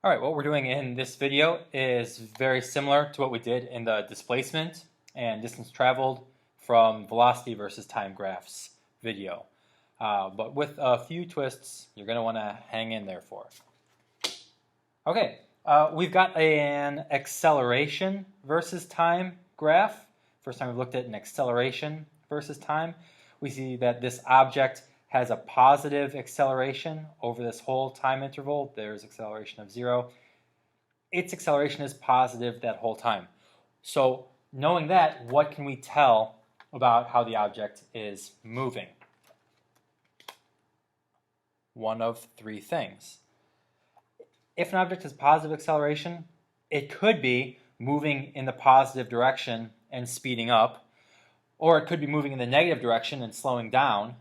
All right, what we're doing in this video is very similar to what we did in the displacement and distance traveled from velocity versus time graphs video. But with a few twists you're going to want to hang in there for. Okay, we've got an acceleration versus time graph. First time we've looked at an acceleration versus time. We see that this object has a positive acceleration over this whole time interval. There's acceleration of 0. Its acceleration is positive that whole time. So knowing that, what can we tell about how the object is moving? One of three things. If an object has positive acceleration, it could be moving in the positive direction and speeding up, or it could be moving in the negative direction and slowing down,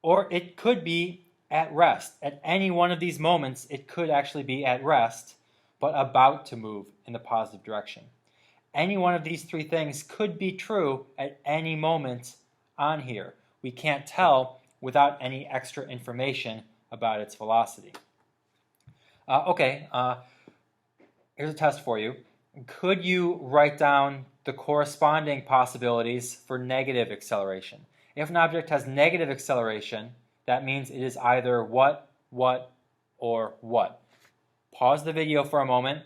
or it could be at rest. At any one of these moments, it could actually be at rest, but about to move in the positive direction. Any one of these three things could be true at any moment on here. We can't tell without any extra information about its velocity. Here's a test for you. Could you write down the corresponding possibilities for negative acceleration? If an object has negative acceleration, that means it is either what, or what. Pause the video for a moment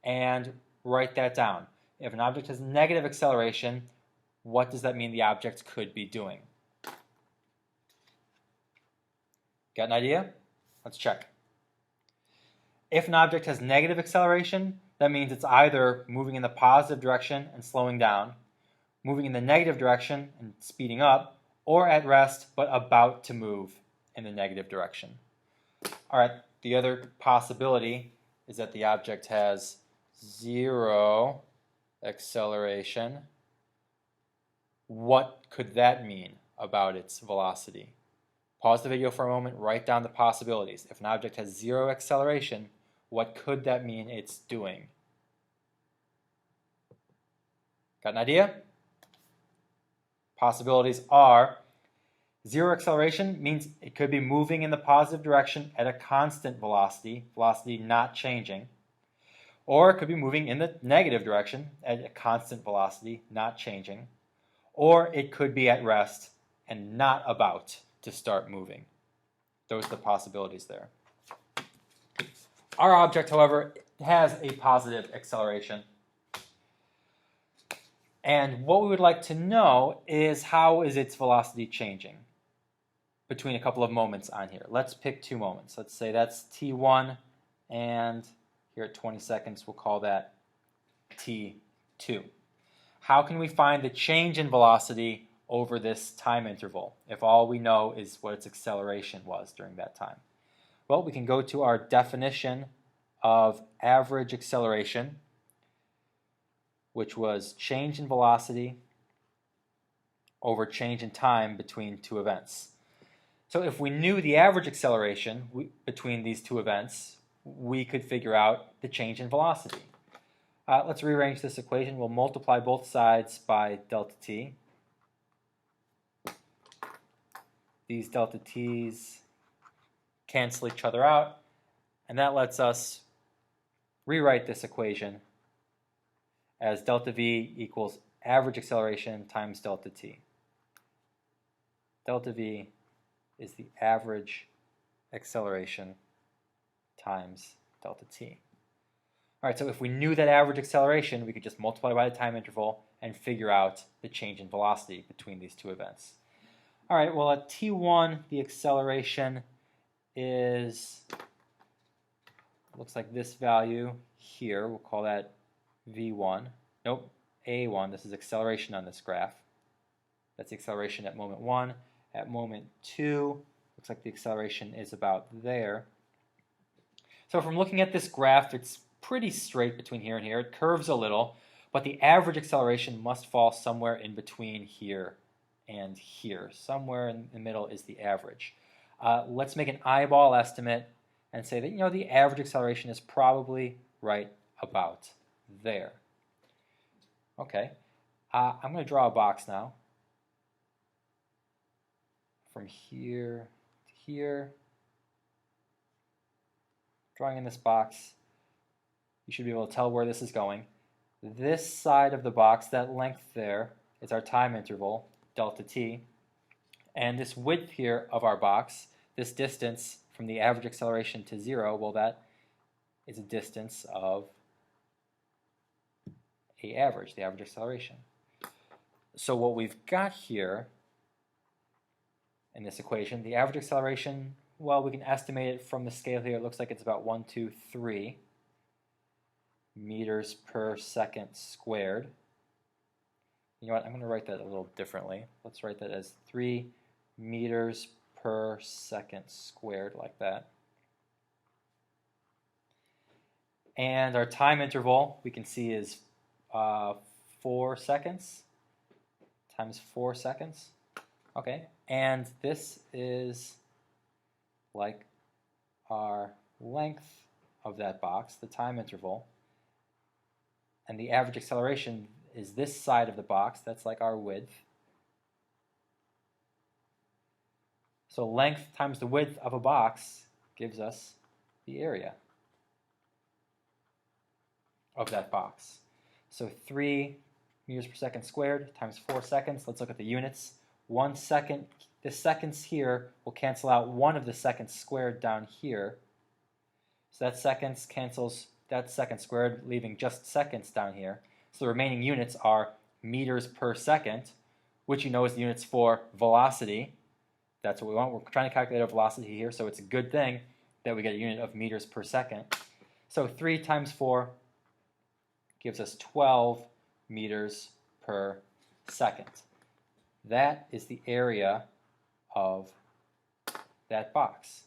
and write that down. If an object has negative acceleration, what does that mean the object could be doing? Got an idea? Let's check. If an object has negative acceleration, that means it's either moving in the positive direction and slowing down, moving in the negative direction and speeding up, or at rest but about to move in the negative direction. All right, the other possibility is that the object has 0 acceleration. What could that mean about its velocity? Pause the video for a moment, write down the possibilities. If an object has 0 acceleration, what could that mean it's doing? Got an idea? Possibilities are 0 acceleration means it could be moving in the positive direction at a constant velocity, velocity not changing, or it could be moving in the negative direction at a constant velocity not changing, or it could be at rest and not about to start moving. Those are the possibilities there. Our object, however, has a positive acceleration. And what we would like to know is how is its velocity changing between a couple of moments on here. Let's pick 2 moments. Let's say that's t1, and here at 20 seconds we'll call that t2. How can we find the change in velocity over this time interval if all we know is what its acceleration was during that time? Well, we can go to our definition of average acceleration, which was change in velocity over change in time between 2 events. So if we knew the average acceleration between these 2 events, we could figure out the change in velocity. Let's rearrange this equation. We'll multiply both sides by delta t. These delta t's cancel each other out, and that lets us rewrite this equation as delta v equals average acceleration times delta t. Delta v is the average acceleration times delta t. All right, so if we knew that average acceleration, we could just multiply by the time interval and figure out the change in velocity between these 2 events. All right, well at t1, the acceleration is, looks like this value here. We'll call that v1. Nope, a1. This is acceleration on this graph. That's the acceleration at moment 1. At moment 2, looks like the acceleration is about there. So from looking at this graph, it's pretty straight between here and here. It curves a little, but the average acceleration must fall somewhere in between here and here. Somewhere in the middle is the average. Let's make an eyeball estimate and say that the average acceleration is probably right about there. Okay, I'm going to draw a box now. From here to here. Drawing in this box, you should be able to tell where this is going. This side of the box, that length there, is our time interval, delta t. And this width here of our box, this distance from the average acceleration to 0, well, that is a distance of the average acceleration. So what we've got here in this equation, the average acceleration, well, we can estimate it from the scale here. It looks like it's about 1, 2, 3 meters per second squared. You know what, I'm going to write that a little differently. Let's write that as 3 meters per second squared, like that. And our time interval, we can see, is 4 seconds times 4 seconds. Okay, and this is like our length of that box, the time interval. And the average acceleration is this side of the box. That's like our width. So length times the width of a box gives us the area of that box. So 3 meters per second squared times 4 seconds. Let's look at the units. 1 second, the seconds here will cancel out one of the seconds squared down here. So that seconds cancels that second squared, leaving just seconds down here. So the remaining units are meters per second, which you know is the units for velocity. That's what we want. We're trying to calculate our velocity here, so it's a good thing that we get a unit of meters per second. So 3 times 4 gives us 12 meters per second. That is the area of that box.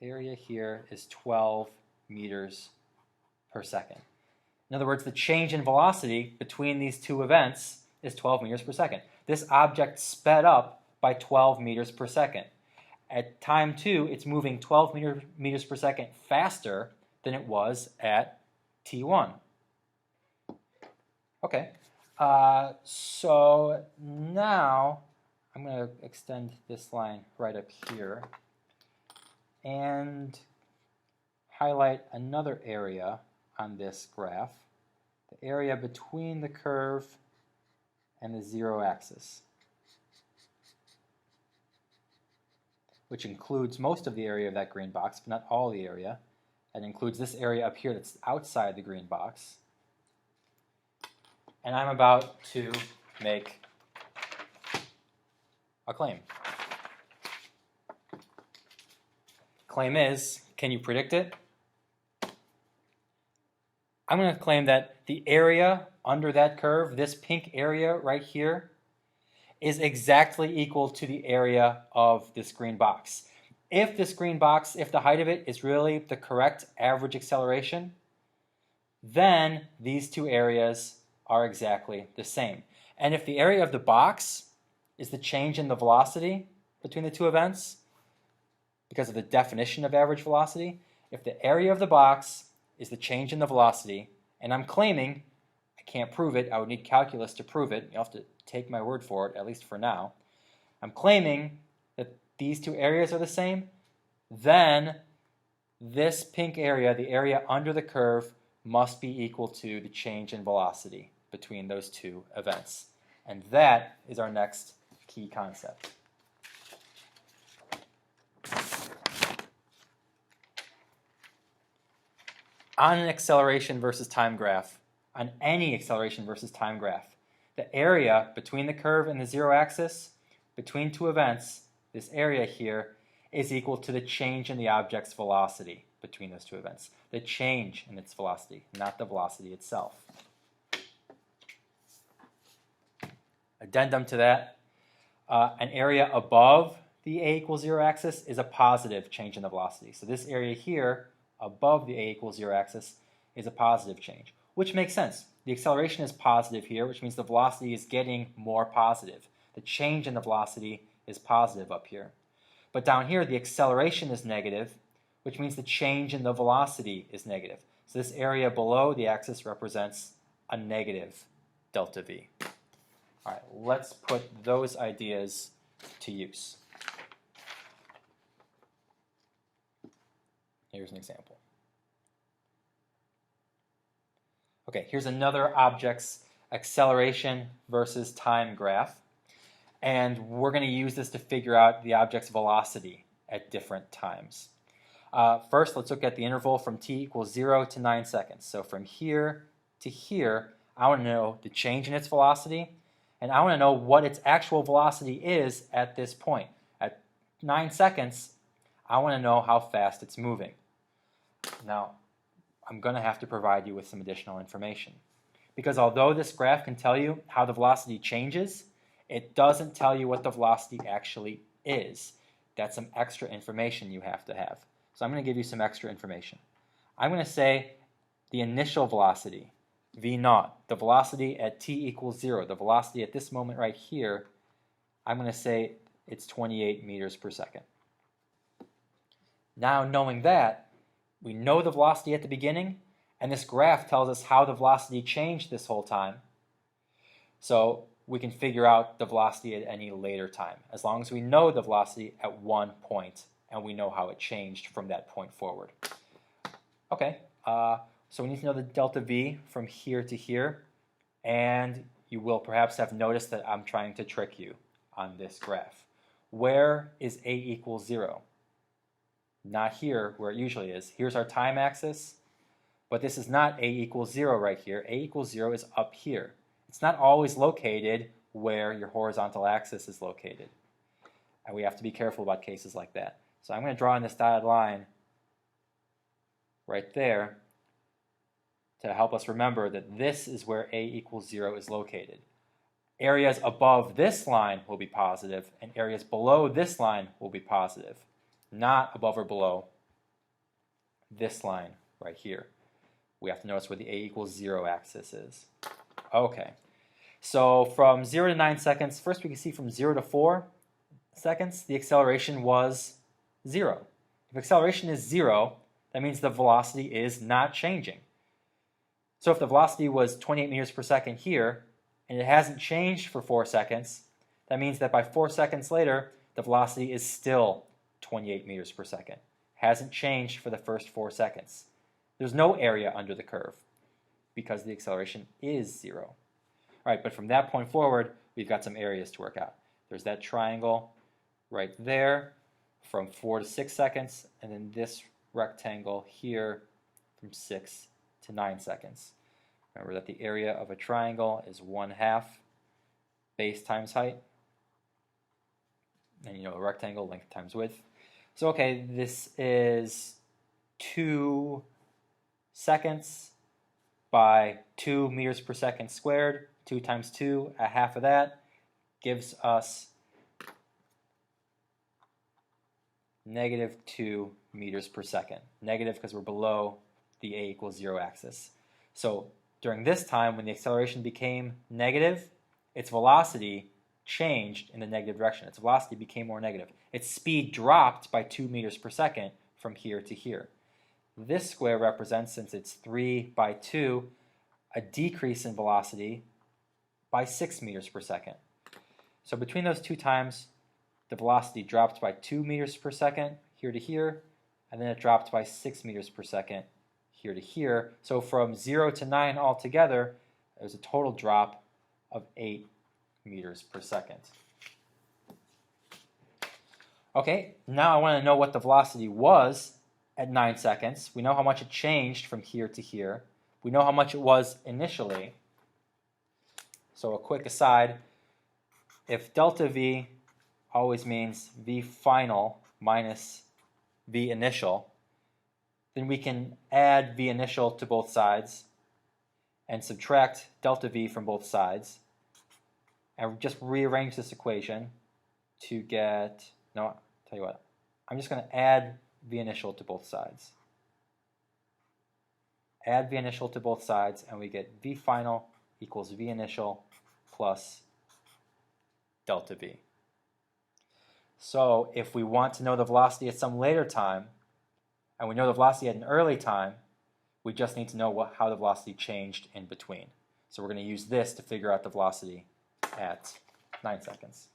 Area here is 12 meters per second. In other words, the change in velocity between these two events is 12 meters per second. This object sped up by 12 meters per second. At time 2, it's moving 12 meters per second faster than it was at t1. Okay, so now I'm going to extend this line right up here and highlight another area on this graph, the area between the curve and the 0 axis, which includes most of the area of that green box, but not all the area. It includes this area up here that's outside the green box. And I'm about to make a claim. Claim is, can you predict it? I'm going to claim that the area under that curve, this pink area right here, is exactly equal to the area of this green box. If this green box, if the height of it is really the correct average acceleration, then these two areas are exactly the same. And if the area of the box is the change in the velocity between the two events, because of the definition of average velocity, if the area of the box is the change in the velocity, and I'm claiming, I can't prove it, I would need calculus to prove it, you'll have to take my word for it, at least for now. I'm claiming that these two areas are the same, then this pink area, the area under the curve, must be equal to the change in velocity between those two events. And that is our next key concept. On an acceleration versus time graph, on any acceleration versus time graph, the area between the curve and the 0 axis, between two events, this area here, is equal to the change in the object's velocity between those two events. The change in its velocity, not the velocity itself. Addendum to that, an area above the a equals 0 axis is a positive change in the velocity. So this area here, above the a equals 0 axis, is a positive change, which makes sense. The acceleration is positive here, which means the velocity is getting more positive. The change in the velocity is positive up here. But down here, the acceleration is negative, which means the change in the velocity is negative. So this area below the axis represents a negative delta v. All right, let's put those ideas to use. Here's an example. Okay, here's another object's acceleration versus time graph. And we're going to use this to figure out the object's velocity at different times. First, let's look at the interval from t equals 0 to 9 seconds. So from here to here, I want to know the change in its velocity, and I want to know what its actual velocity is at this point. At 9 seconds, I want to know how fast it's moving. Now, I'm going to have to provide you with some additional information. Because although this graph can tell you how the velocity changes, it doesn't tell you what the velocity actually is. That's some extra information you have to have. So I'm going to give you some extra information. I'm going to say the initial velocity, v0, the velocity at t equals 0, the velocity at this moment right here, I'm going to say it's 28 meters per second. Now, knowing that, we know the velocity at the beginning, and this graph tells us how the velocity changed this whole time. So we can figure out the velocity at any later time, as long as we know the velocity at one point and we know how it changed from that point forward. Okay, so we need to know the delta v from here to here, and you will perhaps have noticed that I'm trying to trick you on this graph. Where is a equals 0? Not here, where it usually is. Here's our time axis, but this is not a equals 0 right here. A equals 0 is up here. It's not always located where your horizontal axis is located. And we have to be careful about cases like that. So I'm going to draw in this dotted line right there to help us remember that this is where a equals 0 is located. Areas above this line will be positive, and areas below this line will be positive, not above or below this line right here. We have to notice where the a equals 0 axis is. Okay, so from 0 to 9 seconds, first we can see from 0 to 4 seconds, the acceleration was 0. If acceleration is 0, that means the velocity is not changing. So if the velocity was 28 meters per second here, and it hasn't changed for 4 seconds, that means that by 4 seconds later, the velocity is still 28 meters per second. Hasn't changed for the first 4 seconds. There's no area under the curve because the acceleration is 0. All right, but from that point forward, we've got some areas to work out. There's that triangle right there from 4 to 6 seconds, and then this rectangle here from 6 to 9 seconds. Remember that the area of a triangle is 1/2 base times height. And you know a rectangle, length times width. So okay, this is 2 seconds by 2 meters per second squared. 2 times 2, a half of that, gives us -2 meters per second. Negative because we're below the a equals 0 axis. So during this time, when the acceleration became negative, its velocity changed in the negative direction. Its velocity became more negative. Its speed dropped by 2 meters per second from here to here. This square represents, since it's 3 by 2, a decrease in velocity by 6 meters per second. So between those two times, the velocity dropped by 2 meters per second here to here, and then it dropped by 6 meters per second here to here. So from 0 to 9 altogether, there's a total drop of 8 meters per second. Okay, now I want to know what the velocity was at 9 seconds. We know how much it changed from here to here. We know how much it was initially. So a quick aside, if delta v always means v final minus v initial, then we can add v initial to both sides and subtract delta v from both sides and just rearrange this equation to get, no, I'll tell you what, I'm just going to add v initial to both sides. Add v initial to both sides and we get v final equals v initial plus delta v. So if we want to know the velocity at some later time, and we know the velocity at an early time, we just need to know how the velocity changed in between. So we're going to use this to figure out the velocity at 9 seconds.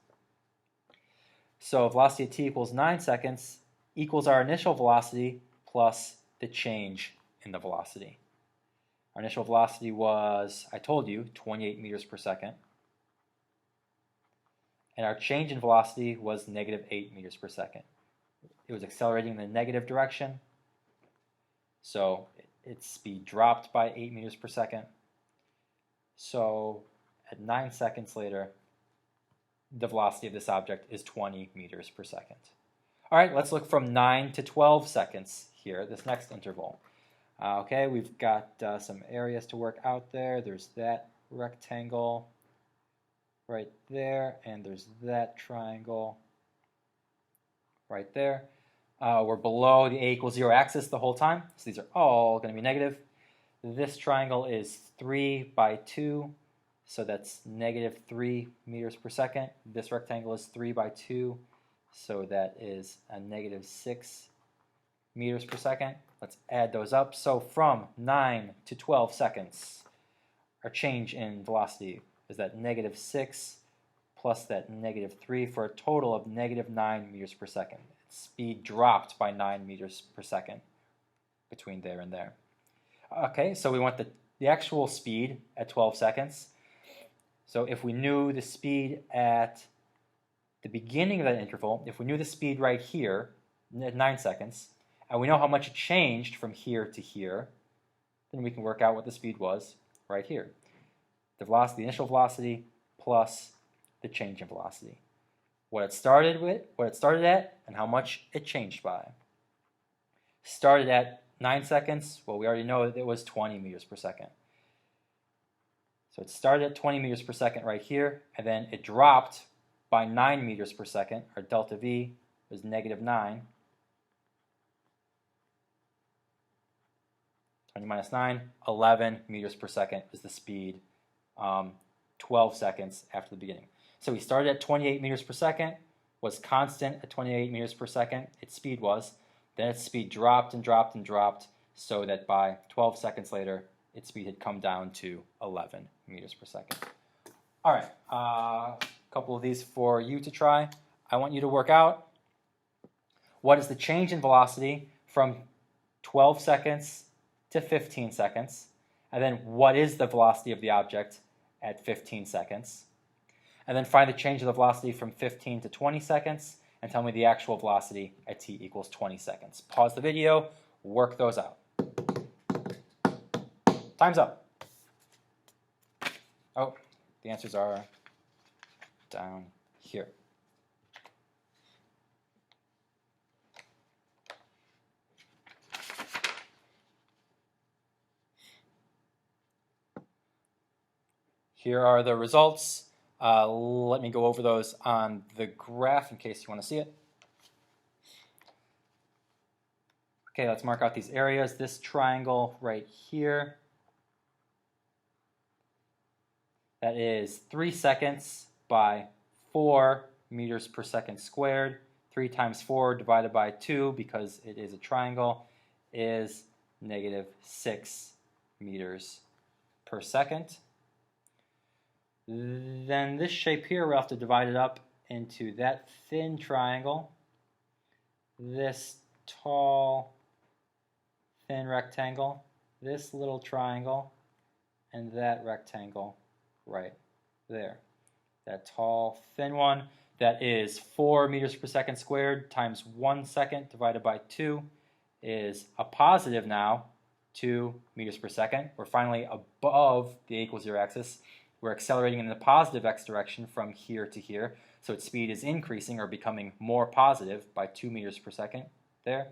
So velocity at t equals 9 seconds equals our initial velocity plus the change in the velocity. Our initial velocity was, I told you, 28 meters per second. And our change in velocity was negative 8 meters per second. It was accelerating in the negative direction, so its speed dropped by 8 meters per second. So at 9 seconds later, the velocity of this object is 20 meters per second. All right, let's look from 9 to 12 seconds here, this next interval. Okay, we've got some areas to work out there. There's that rectangle right there, and there's that triangle right there. We're below the a equals 0 axis the whole time, so these are all going to be negative. This triangle is 3 by 2, so that's negative 3 meters per second. This rectangle is 3 by 2, so that is a negative 6 meters per second. Let's add those up. So from 9 to 12 seconds, our change in velocity is that negative 6 plus that negative 3 for a total of negative 9 meters per second. Speed dropped by 9 meters per second between there and there. Okay, so we want the actual speed at 12 seconds. So if we knew the speed at the beginning of that interval, if we knew the speed right here at 9 seconds, and we know how much it changed from here to here, then we can work out what the speed was right here. The velocity, the initial velocity plus the change in velocity. What it started at, and how much it changed by. Started at 9 seconds, well, we already know that it was 20 meters per second. So it started at 20 meters per second right here, and then it dropped by 9 meters per second. Our delta V was negative 9. 20 minus 9, 11 meters per second is the speed 12 seconds after the beginning. So we started at 28 meters per second, was constant at 28 meters per second, its speed was. Then its speed dropped and dropped and dropped, so that by 12 seconds later, its speed had come down to 11 meters per second. All right, a couple of these for you to try. I want you to work out what is the change in velocity from 12 seconds to 15 seconds, and then what is the velocity of the object at 15 seconds. And then find the change of the velocity from 15 to 20 seconds, and tell me the actual velocity at t equals 20 seconds. Pause the video, work those out. Time's up. Oh, the answers are down here. Here are the results. Let me go over those on the graph in case you want to see it. Okay, let's mark out these areas. This triangle right here, that is 3 seconds by 4 meters per second squared. 3 times 4 divided by 2, because it is a triangle, is negative 6 meters per second. Then this shape here, we'll have to divide it up into that thin triangle, this tall, thin rectangle, this little triangle, and that rectangle right there. That tall, thin one, that is 4 meters per second squared times 1 second divided by 2 is a positive now 2 meters per second. We're finally above the a equals 0 axis. We're accelerating in the positive x direction from here to here, so its speed is increasing or becoming more positive by 2 meters per second there.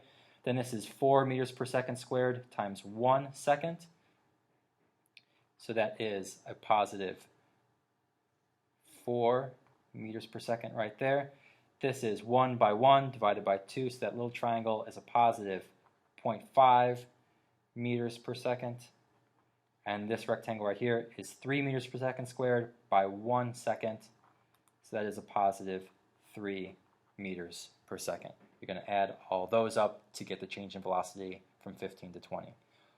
Then this is 4 meters per second squared times 1 second, so that is a positive 4 meters per second right there. This is 1 by 1 divided by 2, so that little triangle is a positive 0.5 meters per second. And this rectangle right here is 3 meters per second squared by 1 second. So that is a positive 3 meters per second. You're going to add all those up to get the change in velocity from 15 to 20.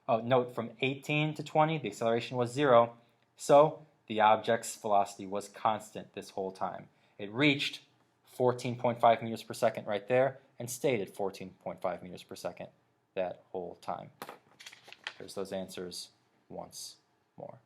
Oh, note, from 18 to 20, the acceleration was 0. So the object's velocity was constant this whole time. It reached 14.5 meters per second right there and stayed at 14.5 meters per second that whole time. There's those answers once more.